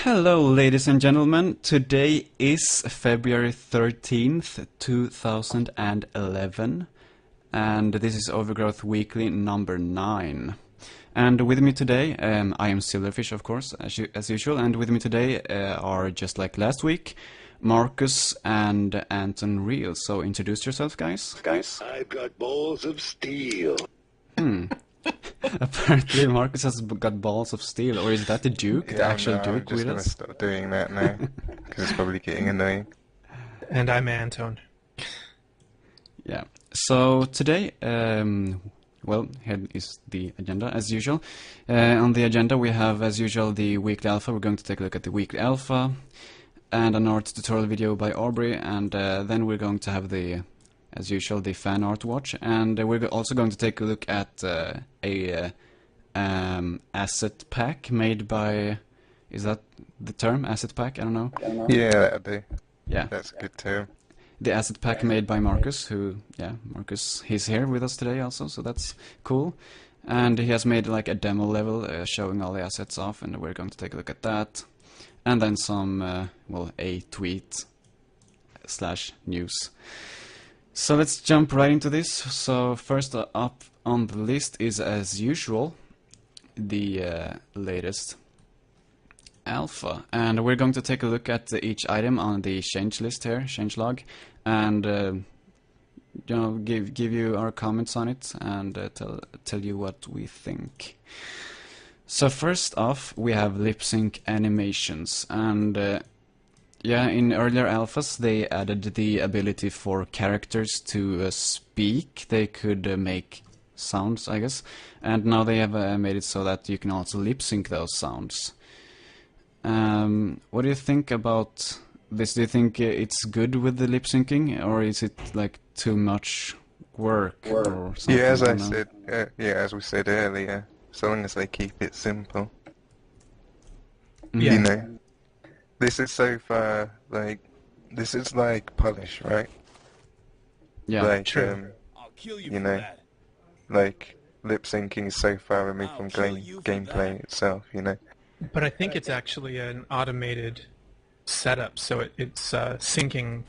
Hello, ladies and gentlemen. Today is February 13th, 2011, and this is Overgrowth Weekly number 9. And with me today, I am Silverfish, of course, as usual, and with me today are, just like last week, Markuss and Anton Riehl. So introduce yourself, guys. I've got balls of steel. Apparently Markuss has got balls of steel, or is that the Duke, the actual Duke I'm just with going to us? stop doing that now, because it's probably getting annoying. And I'm Anton. Yeah. So today, well, here is the agenda as usual. On the agenda we have, as usual, the weekly alpha. We're going to take a look at the weekly alpha, and an art tutorial video by Aubrey, and then we're going to have the, as usual, the fan art watch, and we're also going to take a look at a asset pack made by, is that the term, asset pack? I don't know. Yeah, that'll do. Yeah. That's a good term. The asset pack made by Markuss, who, Markuss, he's here with us today also, so that's cool. And he has made like a demo level showing all the assets off, and we're going to take a look at that. And then some, well, a tweet / news. So let's jump right into this. So first up on the list is, as usual, the latest alpha, and we're going to take a look at each item on the change list here, change log, and you know, give you our comments on it, and tell you what we think. So first off, we have lip sync animations, and yeah, in earlier alphas they added the ability for characters to speak. They could make sounds, I guess, and now they have made it so that you can also lip sync those sounds. What do you think about this? Do you think it's good with the lip syncing, or is it like too much work or something? Yeah, as we said earlier, so long as they keep it simple. Yeah. You know, this is so far like, this is like polish, right? Yeah, like, true. you know, like lip syncing is so far removed from gameplay itself, you know. But I think it's actually an automated setup, so it's syncing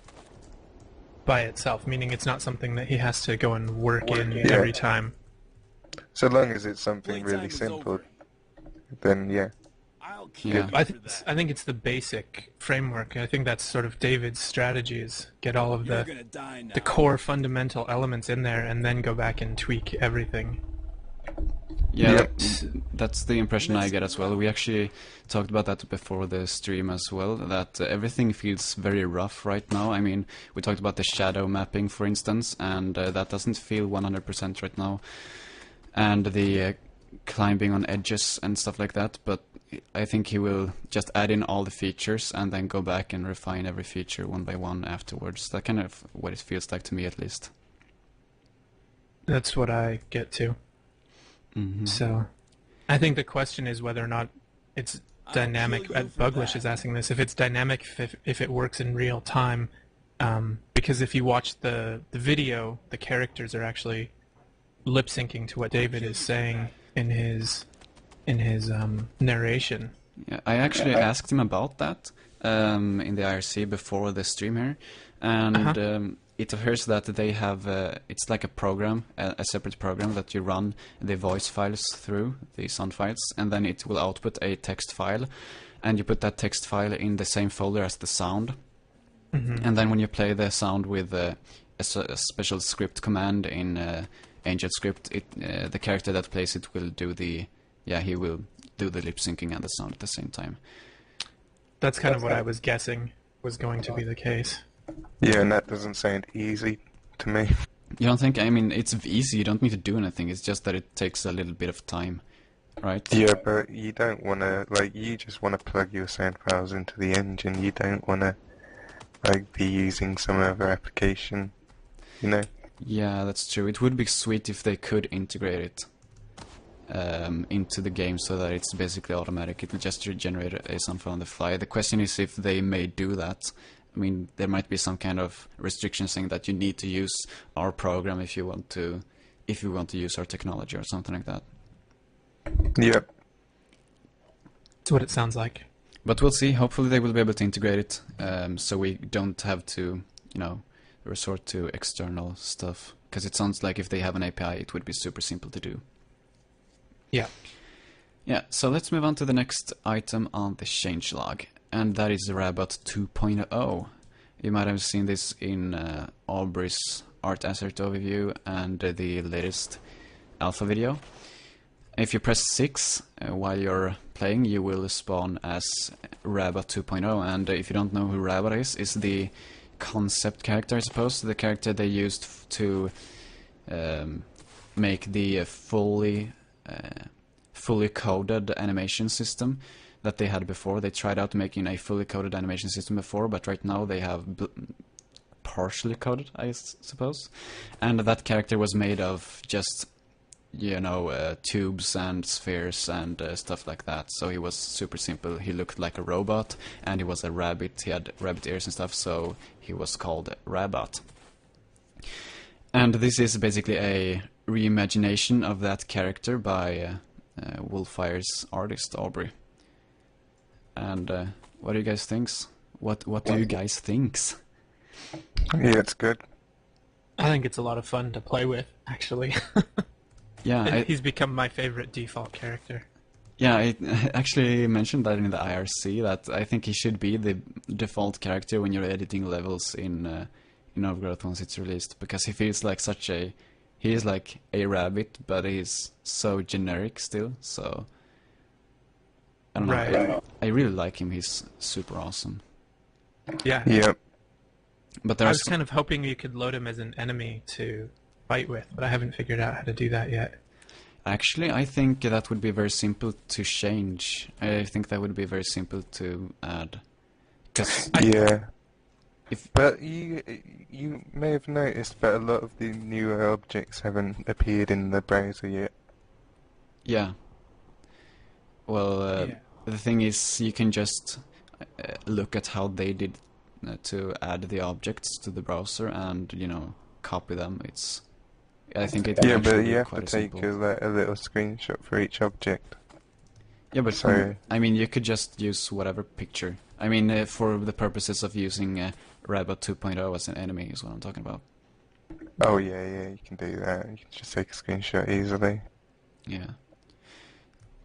by itself, meaning it's not something that he has to go and work in every time. So long as it's something really simple, then yeah. yeah. I think it's the basic framework. I think that's sort of David's strategy, is get all of the core fundamental elements in there and then go back and tweak everything. Yeah, Yep. that's the impression I get as well. We actually talked about that before the stream as well, that everything feels very rough right now. I mean, we talked about the shadow mapping, for instance, and that doesn't feel 100% right now. And the climbing on edges and stuff like that, but I think he will just add in all the features and then go back and refine every feature one by one afterwards. That's kind of what it feels like to me, at least. That's what I get to. So, I think the question is whether or not it's dynamic. Buglish is asking this, if it's dynamic, if it works in real time, because if you watch the video, the characters are actually lip syncing to what David is saying in his narration. Yeah, I actually asked him about that in the IRC before the stream here, and it appears that they have, it's like a program, a separate program that you run the voice files through, the sound files, and then it will output a text file, and you put that text file in the same folder as the sound, and then when you play the sound with a special script command in Angel script, the character that plays it will do the, he will do the lip syncing and the sound at the same time. That's kind of what I was guessing was going to be the case. Yeah, and that doesn't sound easy to me. You don't think? I mean, it's easy, you don't need to do anything, it's just that it takes a little bit of time, right? Yeah, but you don't want to, like, you just want to plug your sound files into the engine. You don't want to, like, be using some other application, you know? Yeah, that's true. It would be sweet if they could integrate it into the game so that it's basically automatic. It will just generate a sound file on the fly. The question is if they may do that. I mean, there might be some kind of restriction saying that you need to use our program if you want to use our technology or something like that. Yep. That's what it sounds like. But we'll see. Hopefully they will be able to integrate it, so we don't have to, resort to external stuff. Because it sounds like if they have an API, it would be super simple to do. Yeah. Yeah, so let's move on to the next item on the changelog, and that is Rabot 2.0. You might have seen this in Aubrey's art asset overview and the latest alpha video. If you press 6 while you're playing, you will spawn as Rabot 2.0, and if you don't know who Rabot is the concept character, I suppose, the character they used to make the fully coded animation system that they had before. They tried out making a fully coded animation system before, but right now they have partially coded, I suppose. And that character was made of just, tubes and spheres and stuff like that. So he was super simple. He looked like a robot, and he was a rabbit. He had rabbit ears and stuff, so he was called Rabot. And this is basically a reimagination of that character by Wolfire's artist, Aubrey. And what do you guys think? What do you guys think? Yeah, it's good. I think it's a lot of fun to play with, actually. Yeah, he's become my favorite default character. Yeah, I actually mentioned that in the IRC, that I think he should be the default character when you're editing levels in Overgrowth once it's released, because he feels like he is like a rabbit, but he's so generic still, so I don't know. Right. I really like him. He's super awesome. Yeah. Yep. But I was kind of hoping you could load him as an enemy to fight with, but I haven't figured out how to do that yet. Actually, I think that would be very simple to change. I think that would be very simple to add. But you may have noticed that a lot of the newer objects haven't appeared in the browser yet. Yeah. Well, the thing is, you can just look at how they did to add the objects to the browser and, copy them. I think it Yeah, actually but be you have quite to take simple. a little screenshot for each object. Yeah, but So- I mean, you could just use whatever picture. I mean, for the purposes of using Rabot 2.0 as an enemy is what I'm talking about. Oh yeah, you can do that. You can just take a screenshot easily. Yeah.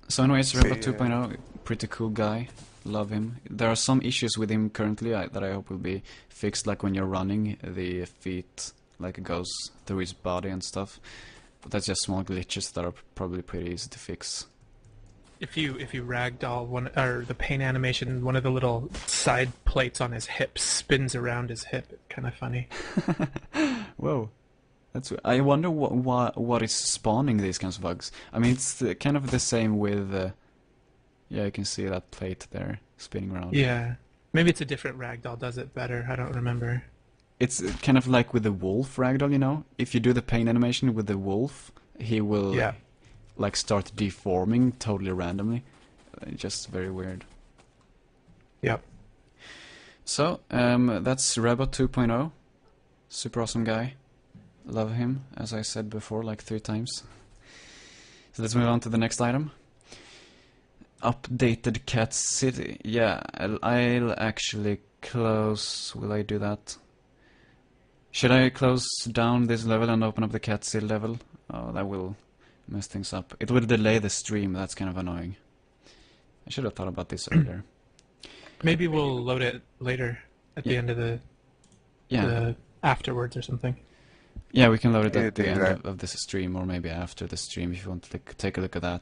So anyways, So, Rabot yeah. 2.0, pretty cool guy. Love him. There are some issues with him currently that I hope will be fixed, like when you're running, the feet like goes through his body and stuff. But that's just small glitches that are probably pretty easy to fix. If you ragdoll the paint animation, one of the little side plates on his hip spins around his hip. It's kind of funny. Whoa. I wonder what is spawning these kinds of bugs. I mean, it's kind of the same with... yeah, you can see that plate there spinning around. Yeah. Maybe it's a different ragdoll does it better. I don't remember. It's kind of like with the wolf ragdoll, If you do the paint animation with the wolf, he will like start deforming totally randomly. Just very weird. Yep. So, that's Rabot 2.0. Super awesome guy. Love him, as I said before, like 3 times. So let's move on to the next item. Updated Cat City. Yeah, I'll actually close... Will I do that? Should I close down this level and open up the Cat City level? Oh, that will mess things up. It will delay the stream, that's kind of annoying. I should have thought about this earlier. Maybe we'll load it later at the end of the afterwards or something. Yeah, we can load it Yeah, at the do end that. of this stream, or maybe after the stream if you want to take a look at that.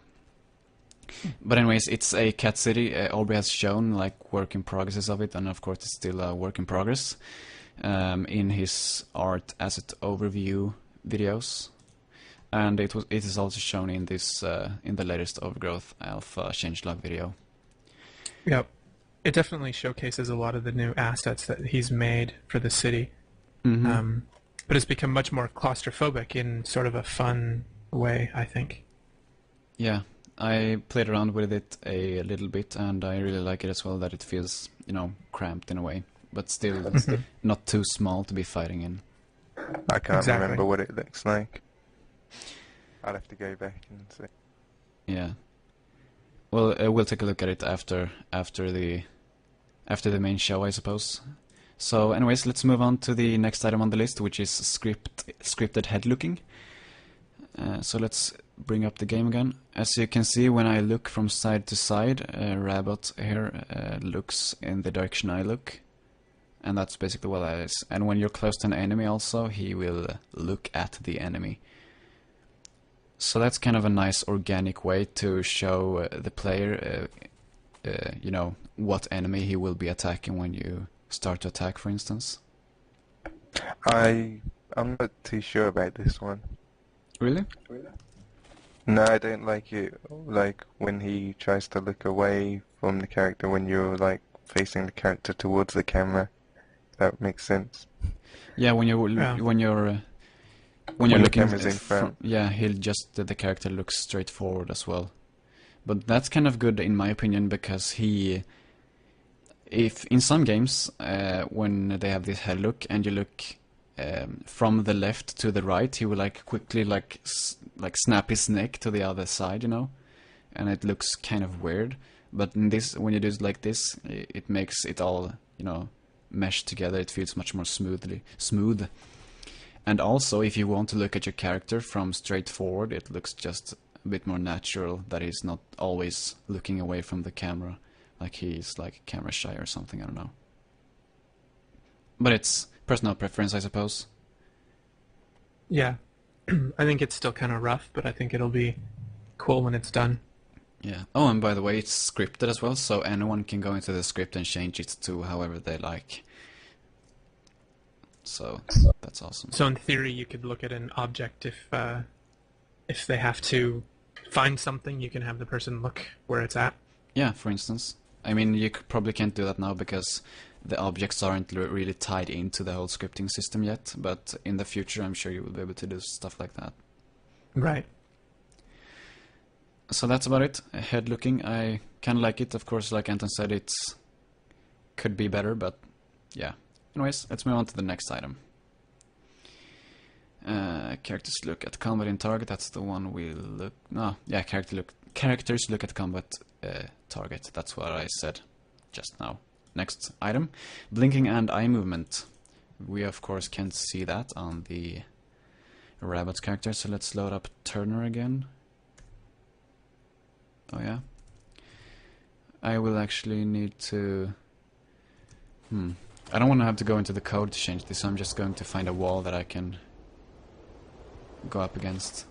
But anyways, it's a Cat City. Aubrey has shown like work in progresses of it, and of course it's still a work in progress in his art asset overview videos, and it is also shown in this in the latest Overgrowth Alpha changelog video. Yep. It definitely showcases a lot of the new assets that he's made for the city. Mm-hmm. But it's become much more claustrophobic in sort of a fun way, I think. Yeah, I played around with it a little bit, and I really like it as well, that it feels, cramped in a way, but still not too small to be fighting in. I can't Exactly. remember what it looks like. I'll have to go back and see. Yeah. Well, we'll take a look at it after the after the main show, I suppose. So anyways, let's move on to the next item on the list, which is scripted head looking. So let's bring up the game again. As you can see, when I look from side to side, Rabbit here looks in the direction I look. And that's basically what that is. And when you're close to an enemy also, he will look at the enemy. So that's kind of a nice organic way to show the player, you know, what enemy he will be attacking when you start to attack, for instance. I'm not too sure about this one. Really? No, I don't like it. Like when he tries to look away from the character when you're like facing the character towards the camera. That makes sense. Yeah, when you're When the looking camera's in front. yeah, the character looks straight forward as well. But that's kind of good in my opinion, because if in some games when they have this head look and you look from the left to the right, he will like quickly like snap his neck to the other side, you know, and it looks kind of weird. But in this, when you do it like this, it makes it all, you know, mesh together. It feels much more smooth. And also, if you want to look at your character from straight forward, it looks just a bit more natural, that he's not always looking away from the camera, like he's like camera shy or something, I don't know. But it's personal preference, I suppose. Yeah. I think it's still kind of rough, but I think it'll be cool when it's done. Yeah. Oh, and by the way, it's scripted as well, so anyone can go into the script and change it to however they like. So that's awesome. So in theory, you could look at an object if they have to find something, you can have the person look where it's at. Yeah, for instance. I mean, you probably can't do that now because the objects aren't really tied into the whole scripting system yet, but in the future I'm sure you will be able to do stuff like that. Right. So that's about it. Head looking, I kind of like it. Of course, like Anton said, it could be better, but yeah. Anyways, let's move on to the next item. Characters look at combat in target. That's the one we look. No, yeah, characters look at combat target. That's what I said just now. Next item, blinking and eye movement. We of course can't see that on the Rabbit's character, so let's load up Turner again. Oh yeah. I will actually need to... I don't want to have to go into the code to change this, so I'm just going to find a wall that I can go up against.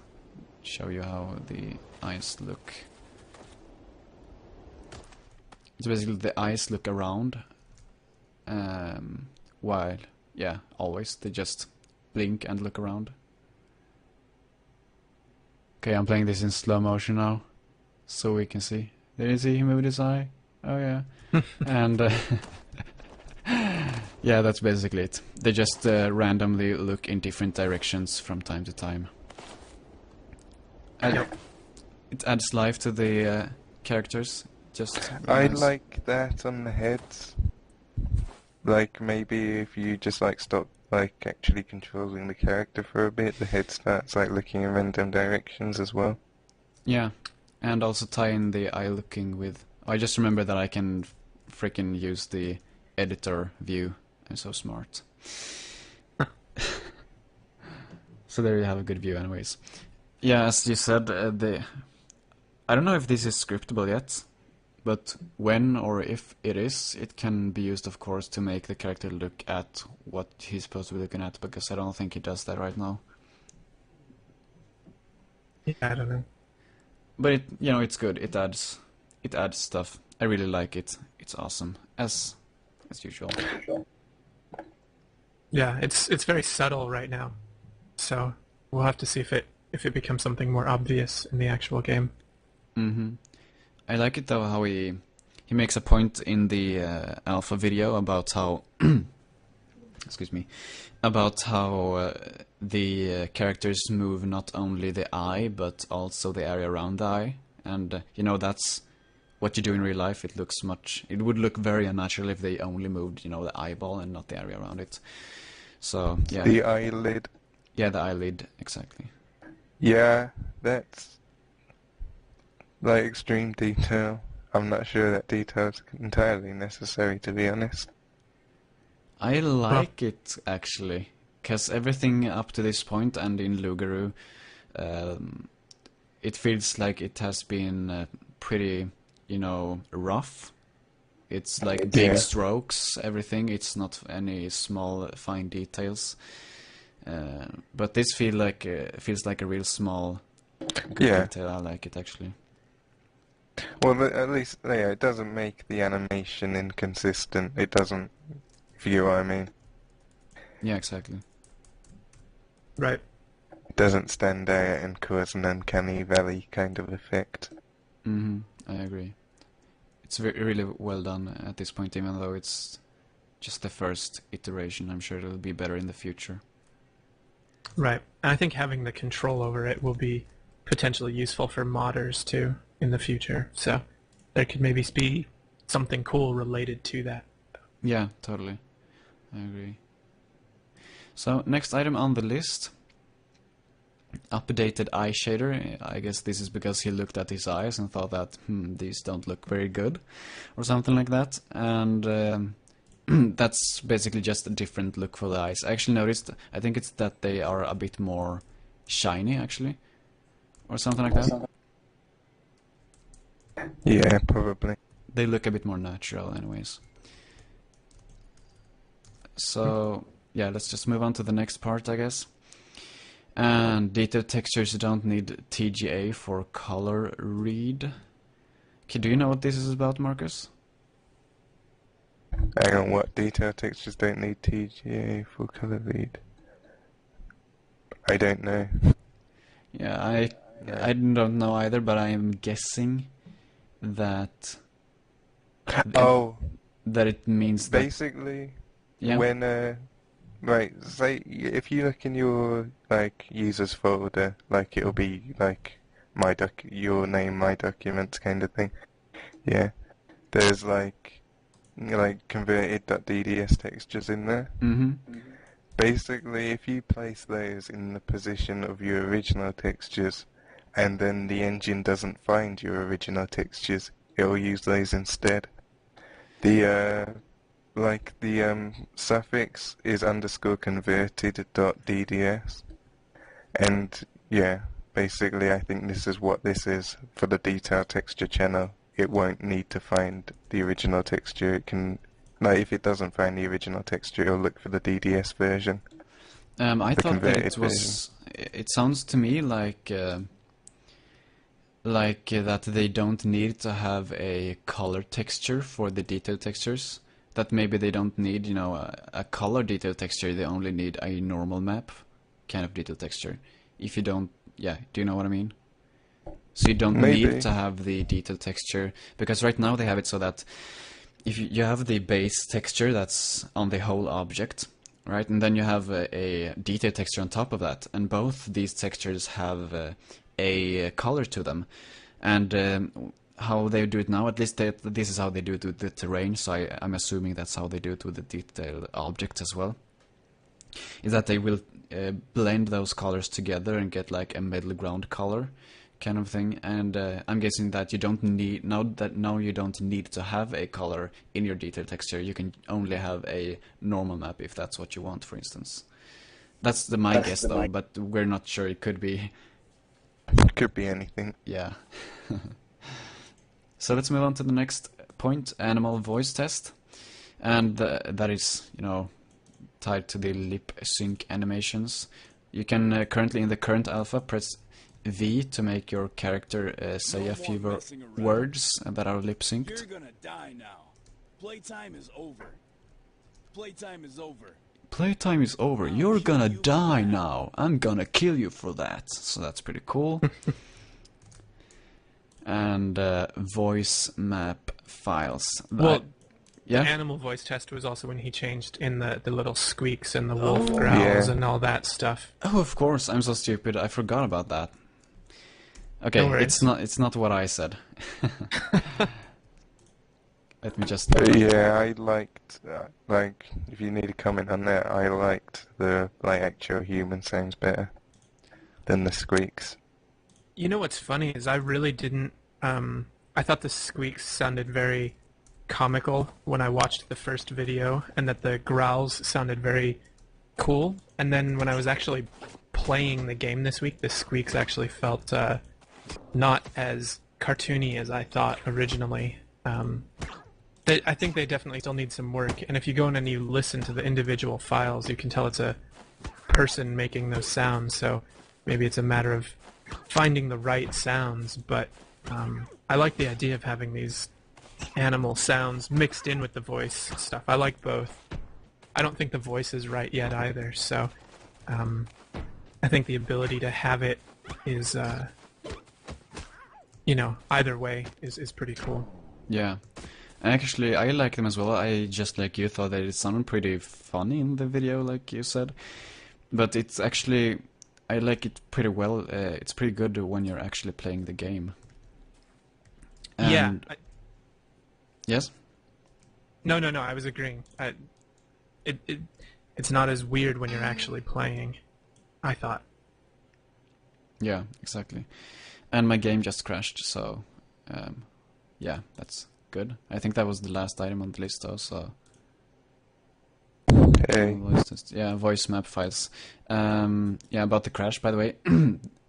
Show you how the eyes look. It's basically the eyes look around, while, yeah, always, they just blink and look around. Okay, I'm playing this in slow motion now, so we can see. There you see he moved his eye? Oh yeah. And yeah, that's basically it. They just randomly look in different directions from time to time. It adds life to the characters. Just I nice. like that on the heads. Like maybe if you just like stop like actually controlling the character for a bit, the head starts like looking in random directions as well. Yeah, and also tie in the eye looking with... I just remember that I can freaking use the editor view. I'm so smart. So there you have a good view anyways. Yeah, as you said, I don't know if this is scriptable yet, but when or if it is, it can be used, of course, to make the character look at what he's supposed to be looking at, because I don't think he does that right now. Yeah, I don't know. But it, you know, it's good. It adds stuff. I really like it. It's awesome, as usual. Yeah, it's very subtle right now, so we'll have to see if it becomes something more obvious in the actual game. I like it though how he makes a point in the alpha video about how excuse me, about how the characters move not only the eye but also the area around the eye, and you know, that's what you do in real life. It would look very unnatural if they only moved, you know, the eyeball and not the area around it. So yeah, The eyelid. yeah, the eyelid, exactly. Yeah, that's like extreme detail. I'm not sure that detail's entirely necessary, to be honest. I like it, actually, because everything up to this point and in Lugaru, it feels like it has been pretty, rough. It's like big strokes, everything. It's not any small, fine details. But this feels like a real small, good detail. I like it, actually. Well, at least, yeah, it doesn't make the animation inconsistent. It doesn't, if you know what I mean. Yeah, exactly. Right. It doesn't stand out and cause an uncanny valley kind of effect. I agree. It's really well done at this point, even though it's just the first iteration. I'm sure it'll be better in the future. Right. And I think having the control over it will be potentially useful for modders too in the future. So there could maybe be something cool related to that. Yeah, totally. I agree. So next item on the list, updated eye shader. I guess this is because he looked at his eyes and thought that these don't look very good, or something like that. And that's basically just a different look for the eyes. I actually noticed, I think it's that they are a bit more shiny, actually, or something like that. Yeah, probably. They look a bit more natural, anyways. So yeah, let's just move on to the next part, I guess. And detail textures don't need TGA for color read. Okay, do you know what this is about, Marcus? Hang on, what detail textures don't need TGA for color read? I don't know. Yeah, I don't know either, but I am guessing that that it means that basically yeah. when right, say if you look in your users folder, it'll be your name, my documents kind of thing. Yeah, there's converted.dds textures in there. Basically, if you place those in the position of your original textures, and then the engine doesn't find your original textures, it'll use those instead. The suffix is _converted.dds, and yeah, basically I think this is what this is for the detail texture channel. It won't need to find the original texture. It can, if it doesn't find the original texture, it'll look for the DDS version. I thought that it was. It sounds to me like that they don't need to have a color texture for the detail textures. That maybe they don't need, a color detail texture. They only need a normal map kind of detail texture. If you don't, yeah, do you know what I mean? So you don't need to have the detail texture, because right now they have it so that if you have the base texture that's on the whole object, right, and then you have a detail texture on top of that, and both these textures have a color to them, and how they do it now, at least this is how they do it with the terrain, so I'm assuming that's how they do it with the detailed objects as well, is that they will blend those colors together and get like a middle ground color kind of thing. And I'm guessing that you don't need now you don't need to have a color in your detail texture. You can only have a normal map if that's what you want, for instance. That's my guess though, but we're not sure. It could be anything. Yeah. So let's move on to the next point, animal voice test. And that is, tied to the lip sync animations. You can currently, in the current alpha, press V to make your character say a few words that are lip synced. You're gonna die now. Playtime is over. Playtime is over. Playtime is over. You're gonna die now. I'm gonna kill you for that. So that's pretty cool. And voice map files. Well, yeah? The animal voice test was also when he changed in the little squeaks and the wolf growls and all that stuff. Oh, of course. I'm so stupid. I forgot about that. Okay, No it's not what I said. Let me just... Yeah, I liked, if you need a comment on that, I liked the, actual human sounds better than the squeaks. You know what's funny is I really didn't, I I thought the squeaks sounded very comical when I watched the first video, and that the growls sounded very cool. And then when I was actually playing the game this week, the squeaks actually felt not as cartoony as I thought originally. I think they definitely still need some work, and if you go in and you listen to the individual files, you can tell it's a person making those sounds, so maybe it's a matter of finding the right sounds, but I like the idea of having these animal sounds mixed in with the voice stuff. I like both. I don't think the voice is right yet either, so I think the ability to have it is, either way is pretty cool. Yeah. Actually, I like them as well. I, just like you, thought that it sounded pretty funny in the video, like you said. But it's actually, I like it pretty well. It's pretty good when you're actually playing the game. And yes? No, I was agreeing. It's not as weird when you're actually playing, I thought. Yeah, exactly. And my game just crashed, so yeah, that's good. I think that was the last item on the list though, so... Hey. Yeah, voice map files. Yeah, about the crash, by the way.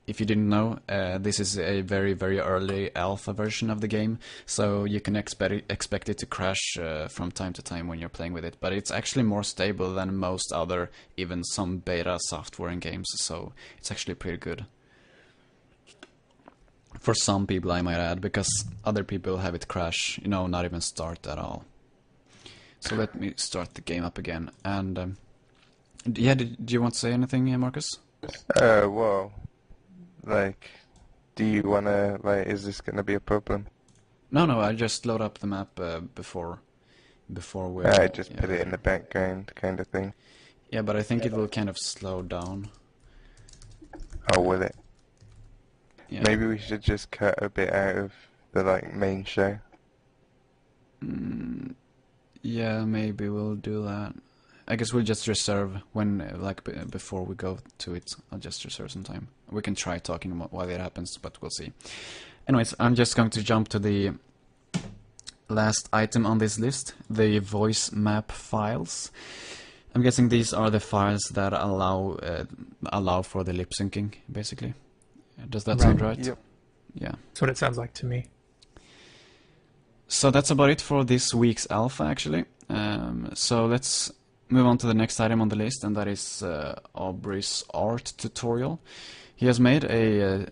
If you didn't know, this is a very, very early alpha version of the game, so you can expect it to crash from time to time when you're playing with it. But it's actually more stable than most other, even some beta software and games, so it's actually pretty good. For some people, I might add, because other people have it crash, not even start at all. So let me start the game up again. And yeah, do you want to say anything, Markuss? Well, do you wanna, is this gonna be a problem? No, I just load up the map before we... I just put it in the background, kind of thing. Yeah, but I think it will kind of slow down. Oh, will it? Yeah. Maybe we should just cut a bit out of the, main show. Yeah, maybe we'll do that. I guess we'll just reserve when, before we go to it, I'll just reserve some time. We can try talking while it happens, but we'll see. Anyways, I'm just going to jump to the last item on this list, the voice map files. I'm guessing these are the files that allow for the lip syncing, basically. Does that sound right? Yep. Yeah. That's what it sounds like to me. So that's about it for this week's alpha, actually. So let's move on to the next item on the list, and that is Aubrey's art tutorial. He has made a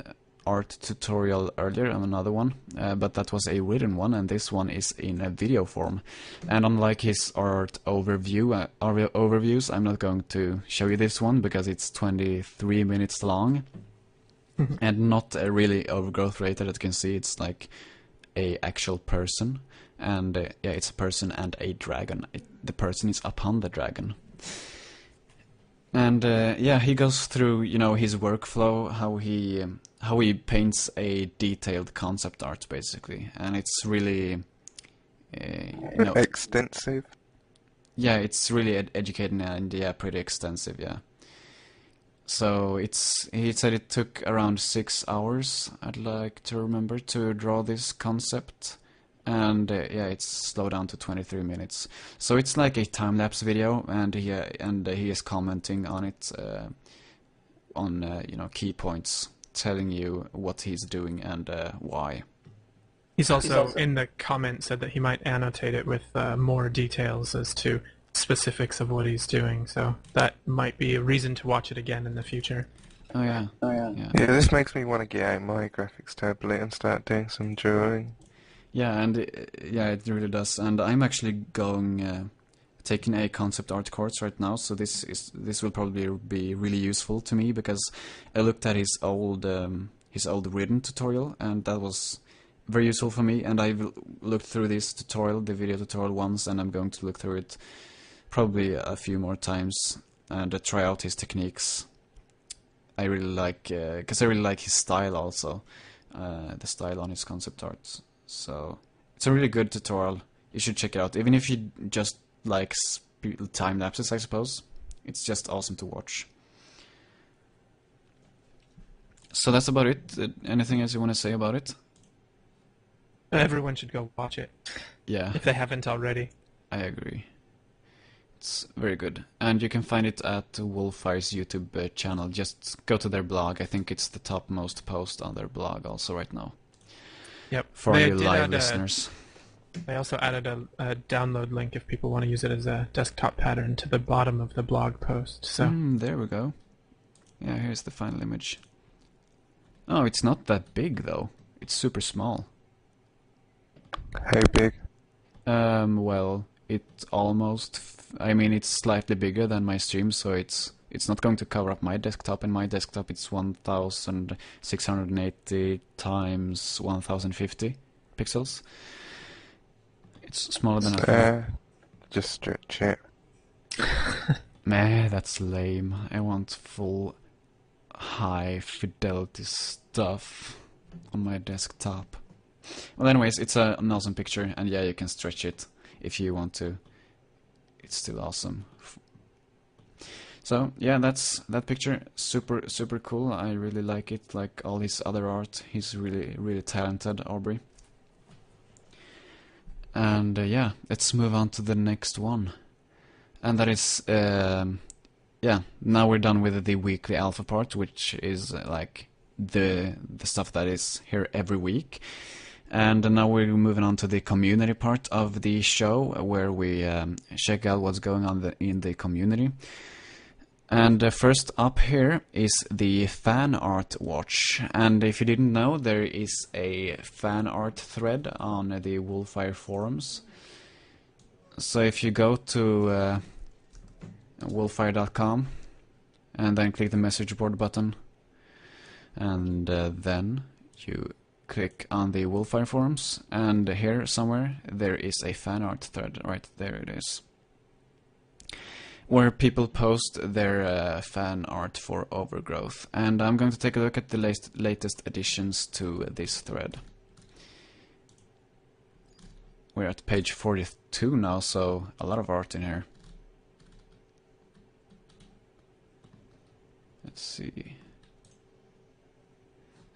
art tutorial earlier on another one, but that was a written one, and this one is in a video form. And unlike his art overviews, I'm not going to show you this one because it's 23 minutes long. And not really overgrowth rated. As you can see, it's like a actual person, and yeah, it's a person and a dragon. The person is upon the dragon, and yeah, he goes through his workflow, how he paints a detailed concept art, basically, and it's really extensive. Yeah, it's really educating and yeah, pretty extensive. Yeah. So he said it took around 6 hours, I'd like to remember, to draw this concept. And yeah, it's slowed down to 23 minutes. So it's like a time-lapse video, and he is commenting on it, on key points, telling you what he's doing and why. He's also in the comment said that he might annotate it with more details as to specifics of what he's doing, so that might be a reason to watch it again in the future. Oh yeah. Yeah, this makes me want to get out my graphics tablet and start doing some drawing. Yeah, and yeah, it really does. And I'm actually going taking a concept art course right now, so this will probably be really useful to me, because I looked at his old written tutorial, and that was very useful for me. And I've looked through this tutorial, the video tutorial, once, and I'm going to look through it probably a few more times and try out his techniques. I really like, because I really like his style also, the style on his concept art. So it's a really good tutorial. You should check it out, even if you just like time lapses, I suppose. It's just awesome to watch. So that's about it. Anything else you want to say about it? Everyone should go watch it Yeah, if they haven't already. I agree. It's very good. And you can find it at Wolfire's YouTube channel. Just go to their blog. I think it's the topmost post on their blog also right now. Yep. For They you did live add listeners. They also added a download link if people want to use it as a desktop pattern to the bottom of the blog post. So There we go. Yeah, here's the final image. Oh, it's not that big though. It's super small. How big? Well, it almost. I mean, it's slightly bigger than my stream, so it's not going to cover up my desktop. And my desktop, it's 1680 times 1050 pixels. It's smaller than I thought. Just stretch it. Meh, that's lame. I want full high fidelity stuff on my desktop. Well, anyways, it's an awesome picture, and yeah, you can stretch it if you want to. It's still awesome. So yeah, that's that picture. Super cool. I really like it. Like all his other art, he's really talented, Aubrey. And yeah, let's move on to the next one. And that is, yeah, now we're done with the weekly alpha part, which is like the stuff that is here every week. And now we're moving on to the community part of the show, where we check out what's going on in the community. And first up here is the fan art watch. And if you didn't know, there is a fan art thread on the Wolfire forums. So if you go to wolfire.com and then click the message board button, and then you click on the Wolfire forums, and here somewhere there is a fan art thread. Right there it is, where people post their fan art for Overgrowth. And I'm going to take a look at the latest additions to this thread. We're at page 42 now, so a lot of art in here. Let's see.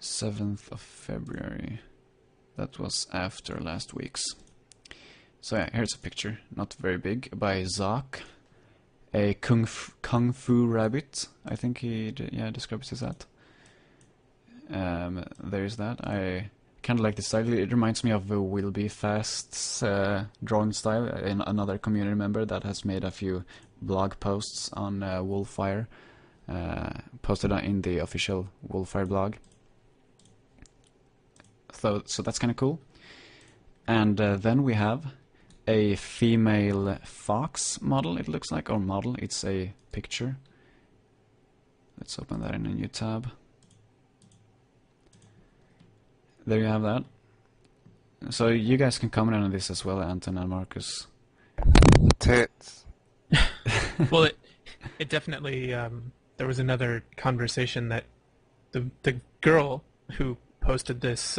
7th of February. That was after last week's. So yeah, here's a picture, not very big, by Zach. A kung fu rabbit, I think he describes it as that. There's that. I kind of like the style. It reminds me of Will Be Fast's drawing style, another community member that has made a few blog posts on Wolfire, posted in the official Wolfire blog. So that's kind of cool. And then we have a female fox model, it looks like, or model, it's a picture. Let's open that in a new tab. There you have that. So you guys can comment on this as well, Anton and Markuss. Tits. Well, it definitely, there was another conversation that the girl who posted this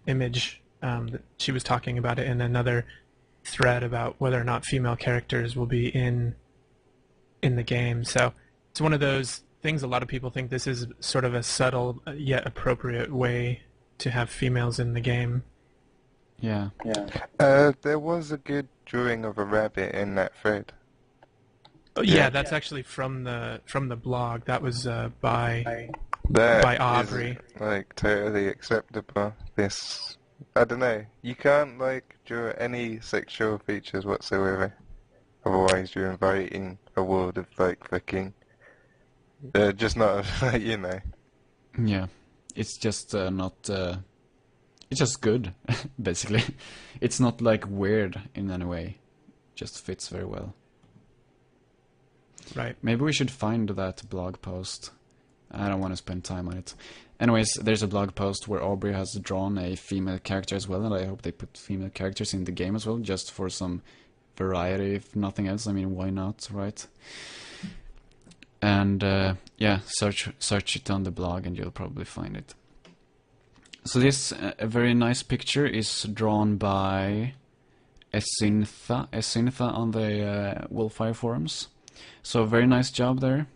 image, that she was talking about it in another thread about whether or not female characters will be in the game. So it's one of those things. A lot of people think this is sort of a subtle yet appropriate way to have females in the game. Yeah. There was a good drawing of a rabbit in that thread. Oh, yeah, that's actually from the blog. That was by Aubrey. Is, like, totally acceptable. This, I don't know. You can't like draw any sexual features whatsoever. Otherwise, you're inviting a world of like fucking. Just not, you know. Yeah, it's just not. It's just good, basically. It's not like weird in any way. Just fits very well. Right. Maybe we should find that blog post. I don't want to spend time on it. Anyways, there's a blog post where Aubrey has drawn a female character as well, and I hope they put female characters in the game as well, just for some variety, if nothing else. I mean, why not, right? And yeah, search it on the blog and you'll probably find it. So this a very nice picture is drawn by Esintha on the Wolfire forums. So very nice job there.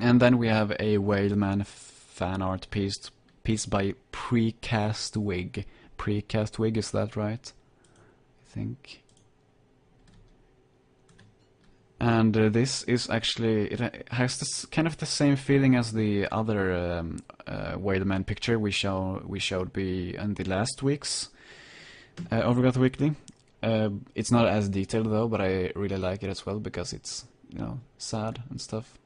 And then we have a Whaleman fan art piece piece by Precast Wig. Precast Wig, is that right? I think. And this is actually, it has this kind of the same feeling as the other Whaleman picture we showed in the last week's Overgrowth Weekly. It's not as detailed though, but I really like it as well because it's, you know, sad and stuff,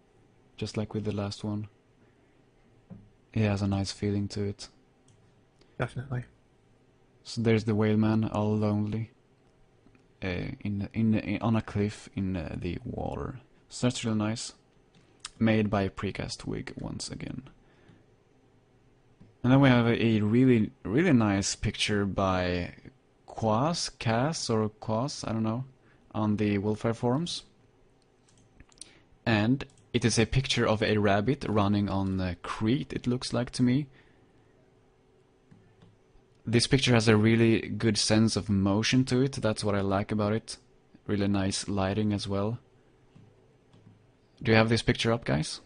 just like with the last one. It has a nice feeling to it. Definitely. So there's the Whaleman, all lonely, on a cliff in the water. So that's really nice. Made by Precast Wig once again. And then we have a really, really nice picture by Quas, I don't know, on the Wolfire forums. And it is a picture of a rabbit running on Crete, it looks like to me. This picture has a really good sense of motion to it, that's what I like about it. Really nice lighting as well. Do you have this picture up, guys?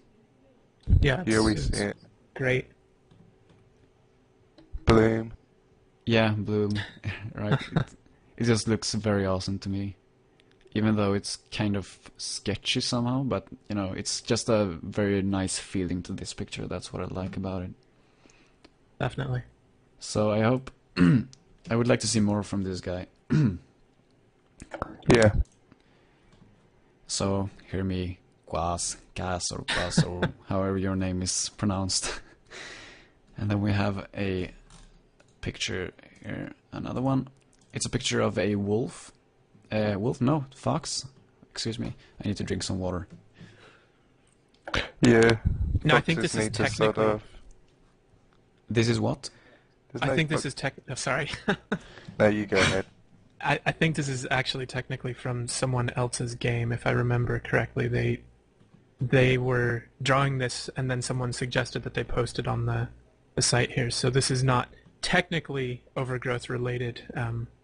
Yeah, we it's see it. great. Bloom. Yeah, Bloom, right. It just looks very awesome to me. Even though it's kind of sketchy somehow, but, you know, it's just a very nice feeling to this picture. That's what I like about it. Definitely. So I hope... I would like to see more from this guy. Yeah. So, hear me, Quas, or Quas, or however your name is pronounced. And then we have a picture here, another one. It's a picture of a wolf. Fox. Excuse me, I need to drink some water. Yeah. No, I think this is need to technically... This is what? I think this is sorry. No, you go ahead. I think this is actually technically from someone else's game, if I remember correctly. They were drawing this, and then someone suggested that they post it on the site here. So this is not technically Overgrowth related,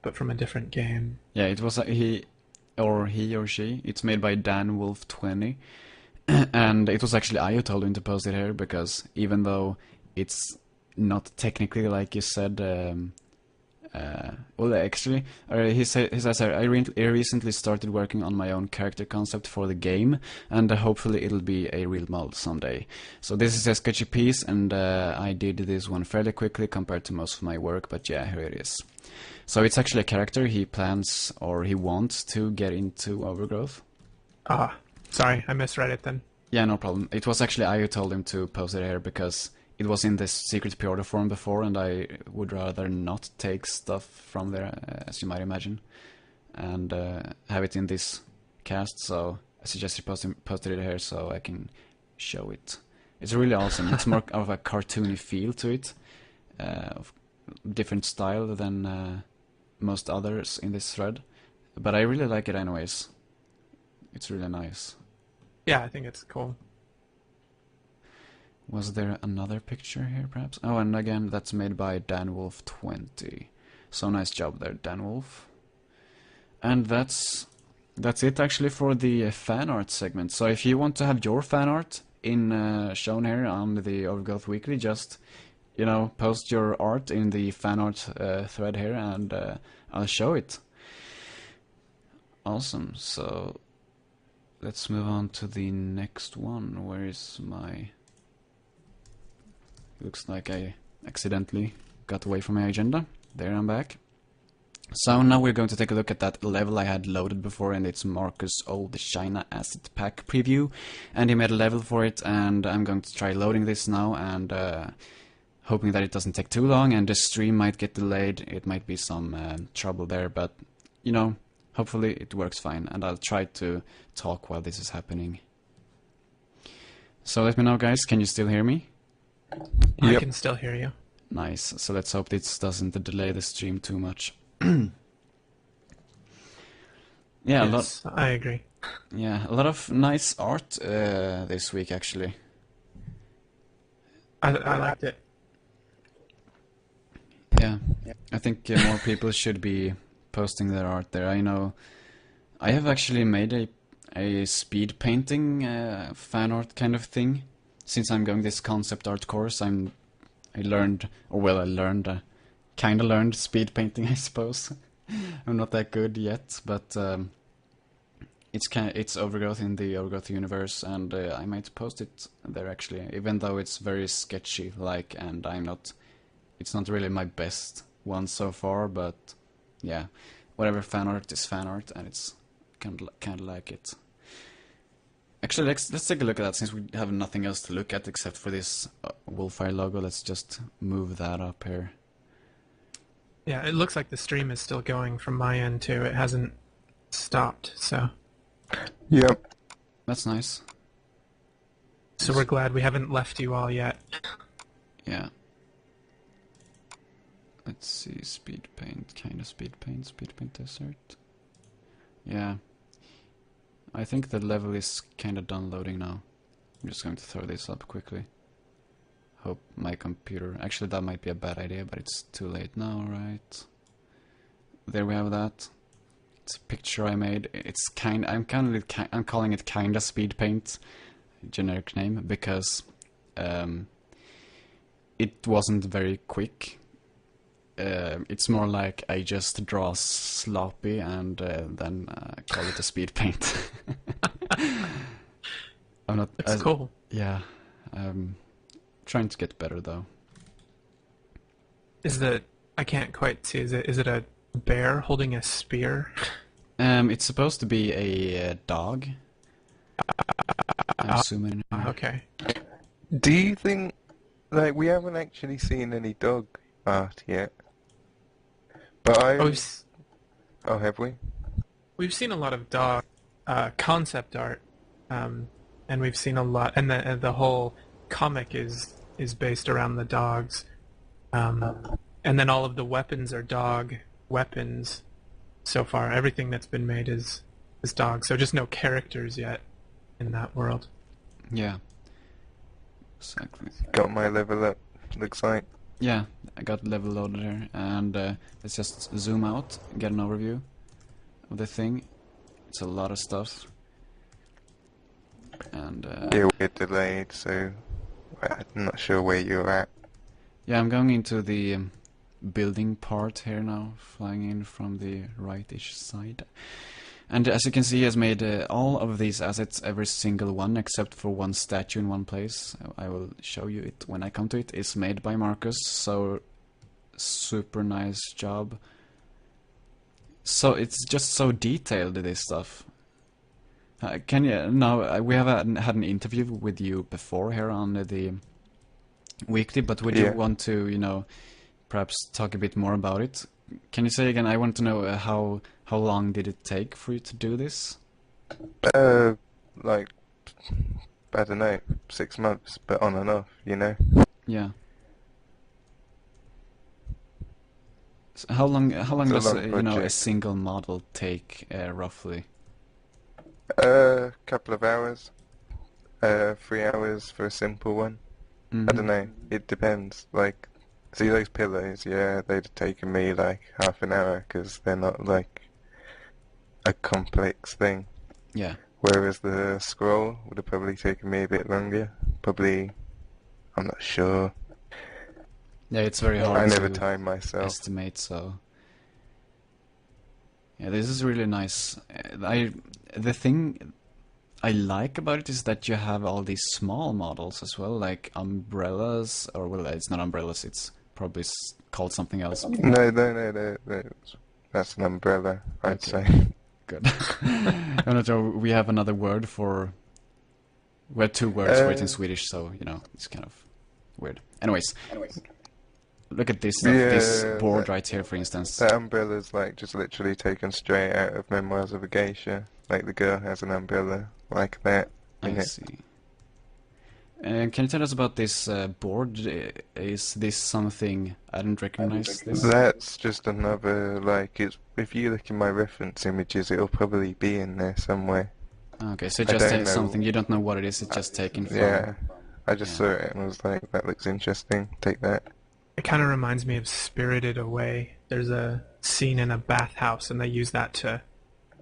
but from a different game. Yeah, it was he or she. It's made by DanWolf20. And it was actually I who told him to post it here, because even though it's not technically like you said, well, actually, he says, I recently started working on my own character concept for the game, and hopefully it'll be a real mod someday. So this is a sketchy piece, and I did this one fairly quickly compared to most of my work, but yeah, here it is. So it's actually a character he plans, or he wants to get into Overgrowth. Ah, sorry, I misread it then. Yeah, no problem. It was actually I who told him to post it here, because it was in this secret pre-order form before, and I would rather not take stuff from there, as you might imagine, and have it in this cast, so I suggest you posted it here so I can show it. It's really awesome. It's more of a cartoony feel to it, of different style than most others in this thread, but I really like it anyways. It's really nice. Yeah, I think it's cool. Was there another picture here, perhaps? Oh, and again, that's made by DanWolf20. So nice job there, DanWolf. And that's it, actually, for the fan art segment. So if you want to have your fan art shown here on the Overgrowth Weekly, just, you know, post your art in the fan art thread here, and I'll show it. Awesome. So let's move on to the next one. Where is my... Looks like I accidentally got away from my agenda. There, I'm back. So now we're going to take a look at that level I had loaded before, and it's Markuss' old China Asset Pack preview. And he made a level for it, and I'm going to try loading this now, and hoping that it doesn't take too long, and the stream might get delayed. It might be some trouble there, but, you know, hopefully it works fine, and I'll try to talk while this is happening. So let me know, guys, can you still hear me? I can still hear you. Nice. So let's hope this doesn't delay the stream too much. Yeah, yes, I agree. Yeah, a lot of nice art this week, actually. I liked it. Yeah, I think more people should be posting their art there. I know I have actually made a speed painting fan art kind of thing. Since I'm going this concept art course, I'm I learned, or well, I learned, kind of learned speed painting, I suppose. I'm not that good yet, but it's Overgrowth in the Overgrowth universe, and I might post it there actually, even though it's very sketchy like, and it's not really my best one so far, but yeah, whatever, fan art is fan art, and it's kind of like it. Actually, let's take a look at that, since we have nothing else to look at except for this Wolfire logo. Let's just move that up here. Yeah, it looks like the stream is still going from my end too. It hasn't stopped, so. Yep. That's nice. So we're glad we haven't left you all yet. Yeah. Let's see, speed paint, speed paint desert. Yeah. I think the level is kind of done loading now. I'm just going to throw this up quickly. Hope my computer... Actually, that might be a bad idea, but it's too late now, right? There we have that. It's a picture I made. It's I'm calling it kinda speed paint, generic name, because it wasn't very quick. It's more like I just draw sloppy and then call it a speed paint. I'm not. It's cool. Yeah, trying to get better though. I can't quite see. Is it a bear holding a spear? It's supposed to be a dog. I'm assuming. Okay. Do you think, like, we haven't actually seen any dog art yet? But Oh, have we? We've seen a lot of dog concept art, and we've seen a lot, and the whole comic is based around the dogs, and then all of the weapons are dog weapons. So far, everything that's been made is dogs. So just no characters yet in that world. Yeah. Exactly. Got my level up, looks like. Yeah, I got level loaded here, and let's just zoom out and get an overview of the thing. It's a lot of stuff. And yeah, we're delayed, so I'm not sure where you're at. yeah, I'm going into the building part here now, flying in from the right-ish side. And as you can see, he has made all of these assets, every single one, except for one statue in one place. I will show you it when I come to it. It's made by Markuss, so super nice job. So it's just so detailed, this stuff. Can you now? We have had an interview with you before here on the weekly, but would you want to, perhaps talk a bit more about it? Can you say again? I want to know how long did it take for you to do this? Like, I don't know, 6 months, but on and off, Yeah. So how long does a single model take roughly? A couple of hours. 3 hours for a simple one. I don't know. It depends. Like, see those pillows? Yeah, they'd have taken me like half an hour because they're not like a complex thing. Yeah. Whereas the scroll would have probably taken me a bit longer. Probably, I'm not sure. Yeah, it's very hard. I never time myself. Estimate, so. Yeah, this is really nice. The thing I like about it is that you have all these small models as well, like umbrellas, or well, it's not umbrellas, it's probably called something else. No, that's an umbrella, I'd say. Good. I'm not sure, we have another word for... We have two words for it in Swedish, so, it's kind of weird. Anyways. Look at this stuff, this board right here, for instance. That umbrella's like just literally taken straight out of Memoirs of a Geisha. Like the girl has an umbrella like that. I see. Can you tell us about this board? Is this something I didn't recognize? This? That's just another, like, if you look in my reference images, it'll probably be in there somewhere. Okay, so just something, you don't know what it is, it's just taken from... Yeah, I just saw it and was like, that looks interesting, take that. It kind of reminds me of Spirited Away. There's a scene in a bathhouse, and they use that to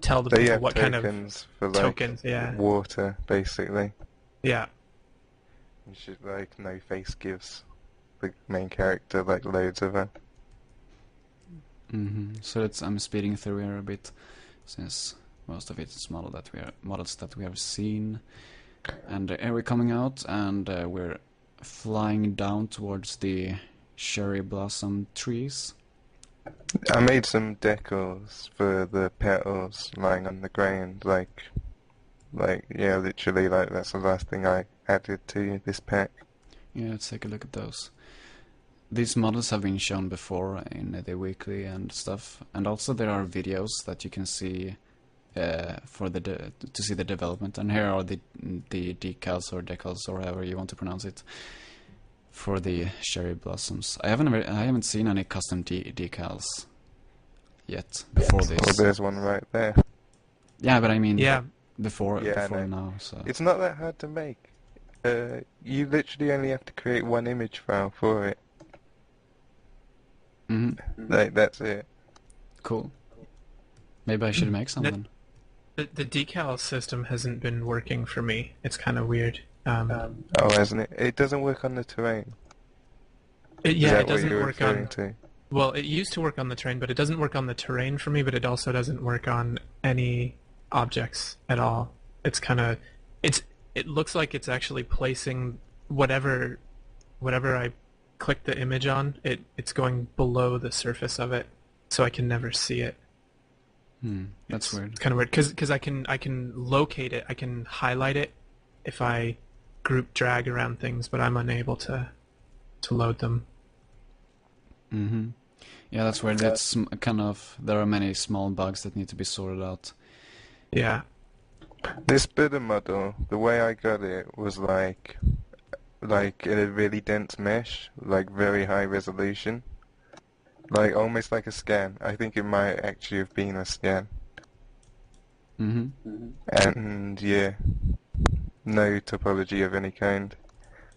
tell the people what kind of for, like, tokens. Yeah, water, basically. Yeah. You should like no face gives. the main character, like loads of them. So I'm speeding through here a bit, since most of it is models that we have seen. And here we're coming out, and we're flying down towards the cherry blossom trees. I made some decals for the petals lying on the ground, like yeah, literally, like that's the last thing I added to this pack. Yeah, let's take a look at those. These models have been shown before in the weekly and stuff, and also there are videos that you can see for to see the development. And here are the decals or decals or however you want to pronounce it for the cherry blossoms. I haven't seen any custom decals yet before this. Well, there's one right there. Yeah, but I mean, Yeah. before Yeah, now. So it's not that hard to make. You literally only have to create one image file for it. Like, that's it. Cool. Maybe I should make something. The decal system hasn't been working for me. It's kind of weird. Oh, hasn't it? It doesn't work on the terrain. It doesn't work on. To? Well, it used to work on the terrain, but it doesn't work on the terrain for me. But it also doesn't work on any objects at all. It's kind of, it looks like it's actually placing whatever I click the image on. It's going below the surface of it, so I can never see it. That's weird. It's kind of weird because I can locate it. I can highlight it if I group drag around things, but I'm unable to load them. Yeah, that's weird. That's kind of, there are many small bugs that need to be sorted out. Yeah. This builder model, the way I got it was like in a really dense mesh, like very high resolution. Like almost like a scan. I think it might actually have been a scan. And yeah, no topology of any kind.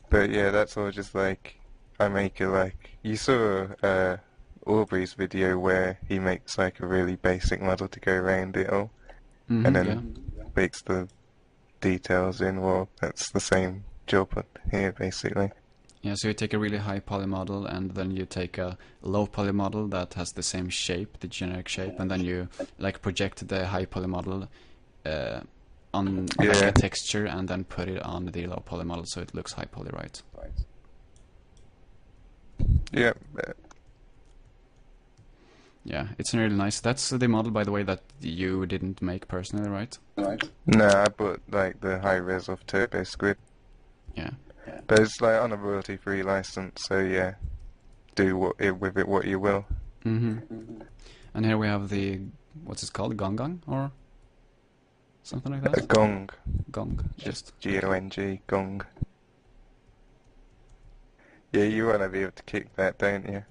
But yeah, that's all just like, I make it like, you saw Aubrey's video where he makes like a really basic model to go around it all. And then makes the details in. Well, that's the same job here basically. Yeah, so you take a really high poly model, and then you take a low poly model that has the same shape, the generic shape, and then you like project the high poly model on like a texture, and then put it on the low poly model so it looks high poly, right? Yeah. Yeah, it's really nice. That's the model, by the way, that you didn't make personally, right? No, I bought like the high res of Turbo Squid. Yeah. But it's like on a royalty-free license, so yeah, do with it what you will. And here we have the, what's it called, Gong or something like that? Gong. Gong. Just G-O-N-G, Gong. Yeah, you want to be able to kick that, don't you?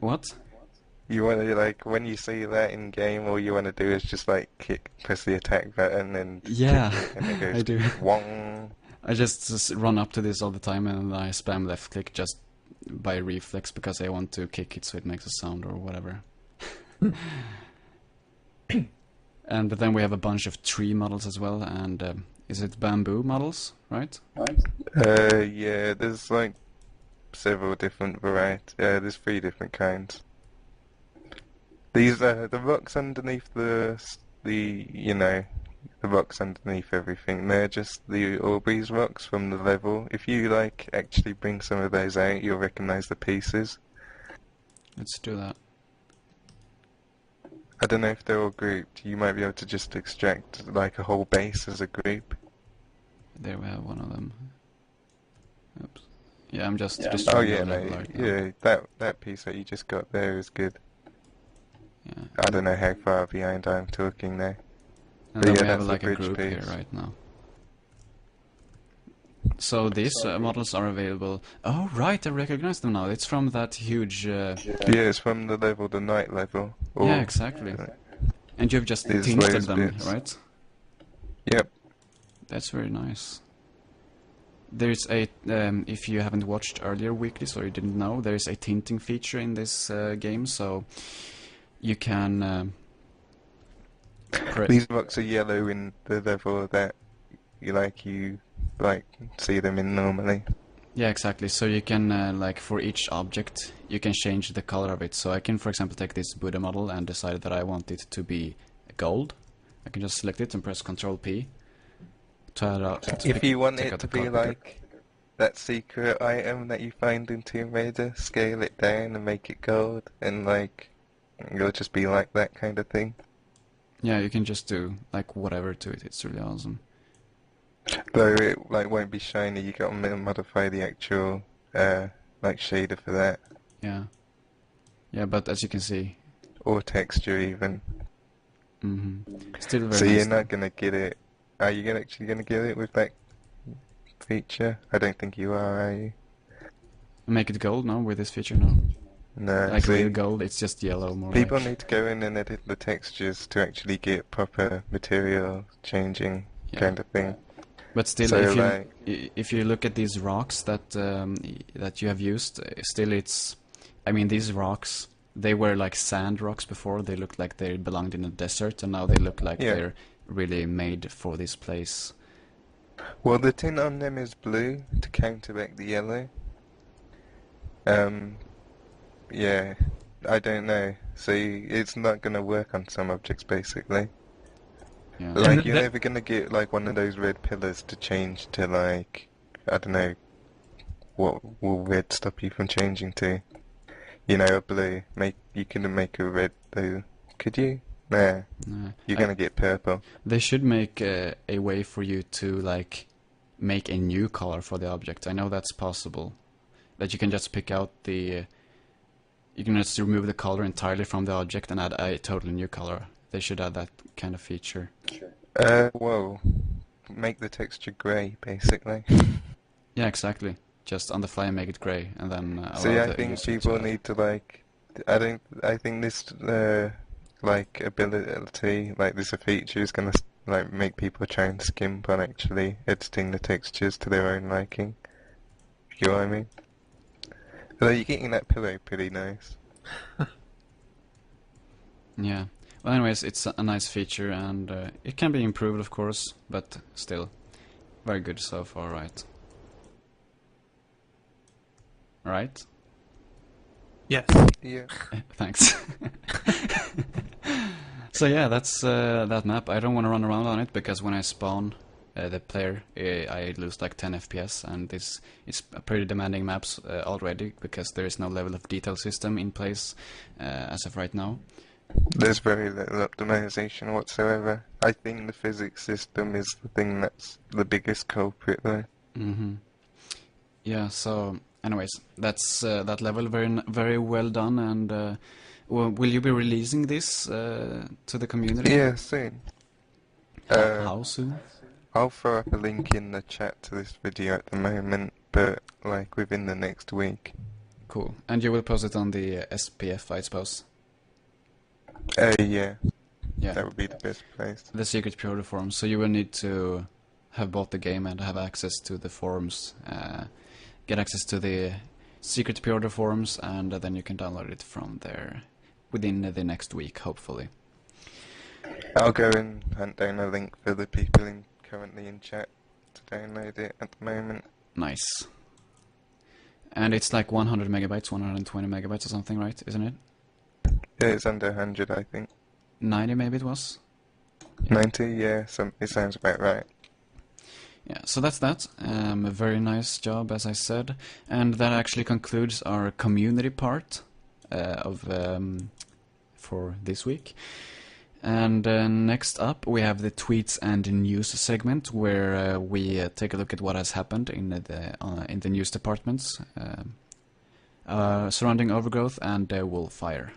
What? You want to, like, when you see that in game, all you want to do is just like press the attack button and yeah, kick it, and it goes I do. Wong. I just run up to this all the time, and I spam left click just by reflex because I want to kick it so it makes a sound or whatever. And then we have a bunch of tree models as well, and is it bamboo models, right? Yeah, there's like several different varieties. There's 3 different kinds. These the rocks underneath the rocks underneath everything. They're just the Aubrey's rocks from the level. If you like actually bring some of those out, you'll recognize the pieces. Let's do that. I don't know if they're all grouped. You might be able to just extract like a whole base as a group. There we have one of them. Oops. Yeah, I'm just Oh destroying yeah, the no, level right now. yeah. That piece that you just got there is good. Yeah. I don't know how far behind I'm talking there. And But then yeah, we have that's like the a bridge group here piece. right now. So these models are available. Oh right, I recognize them now. It's from that huge. Yeah, it's from the level, the night level. Or, Yeah, exactly. And you've just These tinted layers them, bits. right? Yep. That's very nice. There's a, if you haven't watched earlier weeklies or you didn't know, there's a tinting feature in this game, so you can... These rocks are yellow in the level that you see them in normally. Yeah, exactly. So you can, like, for each object, you can change the color of it. So I can, for example, take this Buddha model and decide that I want it to be gold. I can just select it and press Ctrl P to add out. If you want take it out to the be color picker. like that secret item that you find in Tomb Raider, scale it down and make it gold, and like it'll just be like that kind of thing. Yeah, you can just do like whatever to it. It's really awesome. Though it like won't be shiny, you got to modify the actual like shader for that, Yeah. Yeah, but as you can see, or texture even. still very So nice. you're not gonna get it. Are you actually gonna get it with that feature? I don't think you are you? Make it gold now with this feature now. No. Like real See, gold, it's just yellow more people like. need to go in and edit the textures to actually get proper material changing Yeah. kind of thing. But still, So, if you like- if you look at these rocks that that you have used, still it's, I mean, these rocks, they were like sand rocks before. They looked like they belonged in a desert, and now they look like Yeah. they're really made for this place. Well, the tint on them is blue to counteract the yellow. Yeah, I don't know. So it's not gonna work on some objects basically. Yeah. Like And you're that- never gonna get like one of those red pillars to change to like, I don't know, what will red stop you from changing to? You know, a blue. You couldn't make a red though, could you? Nah, you're gonna get purple. They should make a way for you to like make a new color for the object. I know that's possible. That you can just pick out the. You can just remove the color entirely from the object and add a totally new color. They should add that kind of feature. Whoa. Make the texture grey, basically. Yeah, exactly. Just on the fly make it grey, and then allow See, I the think user to people add. need to like. I think this like ability, like this a feature, is gonna like make people try and skimp on actually editing the textures to their own liking. You know what I mean? Although you're getting that pillow pretty nice. Yeah. Well, anyways, it's a nice feature, and it can be improved, of course, but still, very good so far, right? Right? Yes. Yeah. Thanks. So yeah, that's that map. I don't want to run around on it because when I spawn the player, I lose like 10 FPS, and this is a pretty demanding maps already because there is no level of detail system in place as of right now. There's very little optimization whatsoever. I think the physics system is the thing that's the biggest culprit though. Yeah. So, anyways, that's that level very well done. And will you be releasing this to the community? Yeah, soon. How soon? I'll throw up a link in the chat to this video at the moment, but like within the next week. Cool. And you will post it on the SPF, I suppose. Yeah. Yeah. That would be the best place. The secret pre-order forums. So you will need to have bought the game and have access to the forums. Get access to the secret pre-order forums, and then you can download it from there within the next week, hopefully. I'll go and hunt down a link for the people currently in chat to download it at the moment. Nice. And it's like 100 megabytes, 120 megabytes or something, right? Isn't it? Yeah, it's under 100, I think. 90 maybe it was? 90, yeah, it sounds about right. Yeah, so that's that. A very nice job, as I said. And that actually concludes our community part for this week. And next up, we have the tweets and news segment, where we take a look at what has happened in the news departments surrounding Overgrowth and Wolfire.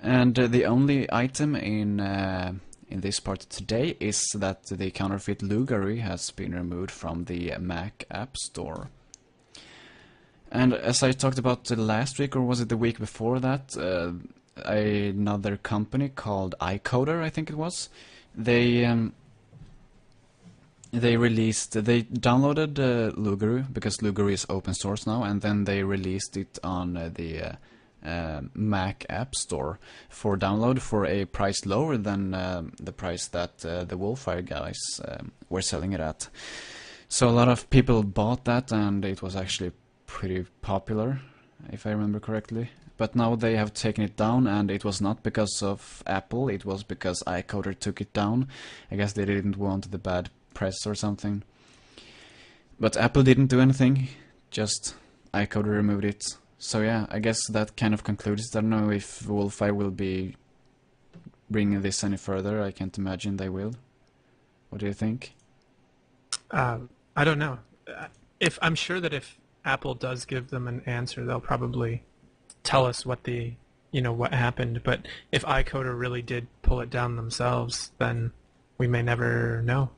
And the only item in this part today is that the counterfeit Lugari has been removed from the Mac App Store. And as I talked about last week, or was it the week before that, another company called iCoder, I think it was, they downloaded Lugari because Lugari is open source now, and then they released it on the Mac App Store for download for a price lower than the price that the Wolfire guys were selling it at. So a lot of people bought that, and it was actually pretty popular, if I remember correctly. But now they have taken it down, and it was not because of Apple, it was because iCoder took it down. I guess they didn't want the bad press or something. But Apple didn't do anything, just iCoder removed it. So yeah, I guess that kind of concludes it. I don't know if Wolfire will be bringing this any further. I can't imagine they will. What do you think? I don't know. If I'm sure that if Apple does give them an answer, they'll probably tell us what what happened. But if iCoder really did pull it down themselves, then we may never know.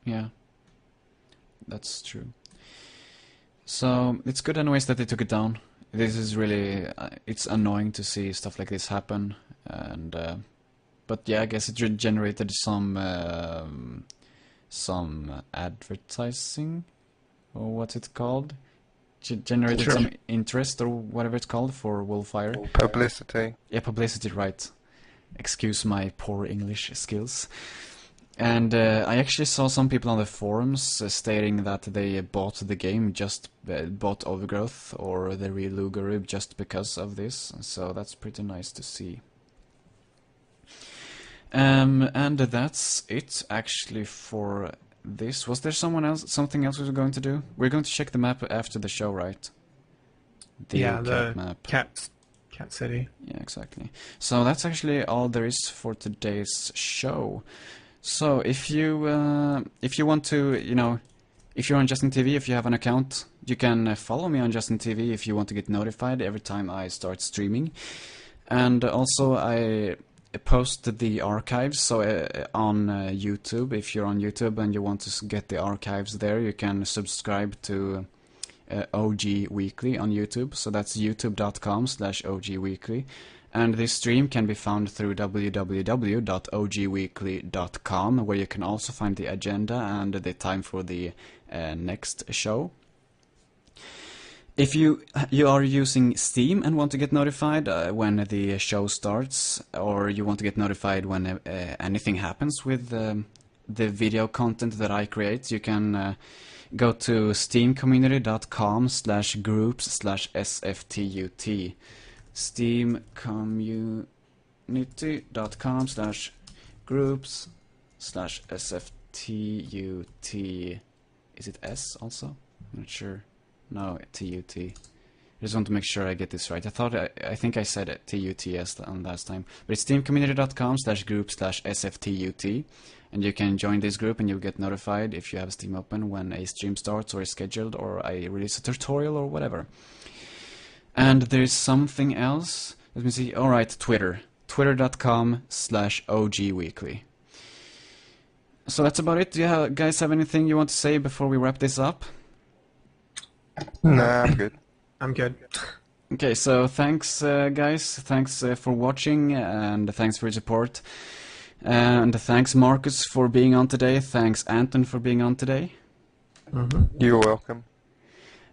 Yeah, that's true. So it's good anyways that they took it down. This is really it's annoying to see stuff like this happen, and but yeah, I guess it generated some advertising, or what's it called? Generated some interest or whatever it's called for Wolfire. Publicity. Yeah, publicity, right. Excuse my poor English skills. And I actually saw some people on the forums stating that they bought the game, just bought Overgrowth or the Real Lugarib just because of this. So that's pretty nice to see. And that's it actually for this. Was there something else we were going to do? We're going to check the map after the show, right? The map. Cat City. Yeah, exactly. So that's actually all there is for today's show. So if you want to, if you're on Justin TV, if you have an account, you can follow me on Justin TV if you want to get notified every time I start streaming. And also I post the archives, so on YouTube, if you're on YouTube and you want to get the archives there, you can subscribe to OGWeekly on YouTube, so that's youtube.com/OGWeekly. And this stream can be found through www.ogweekly.com, where you can also find the agenda and the time for the next show. If you are using Steam and want to get notified when the show starts, or you want to get notified when anything happens with the video content that I create, you can go to steamcommunity.com/groups/sftut. steamcommunity.com/groups/sftut. Is it S also? I'm not sure. No, TUT. I just want to make sure I get this right. I think I said it TUTS on last time. But it's steamcommunity.com/group/sftut. And you can join this group and you'll get notified if you have Steam open when a stream starts or is scheduled or I release a tutorial or whatever. And there's something else. Let me see. Alright, Twitter. Twitter.com/OGWeekly. So that's about it. Do you guys have anything you want to say before we wrap this up? Nah, I'm good. I'm good. Okay, so thanks guys. Thanks for watching and thanks for your support. And thanks Markuss for being on today. Thanks Anton for being on today. You're welcome.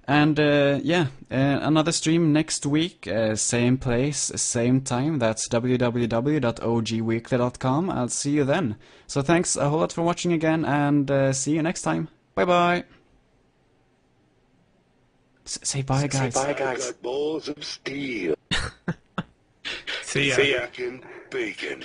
And another stream next week, same place, same time. That's www.ogweekly.com. I'll see you then. So thanks a whole lot for watching again, and see you next time. Bye bye. Say bye, guys. I've got balls of steel. See ya. Bacon, bacon.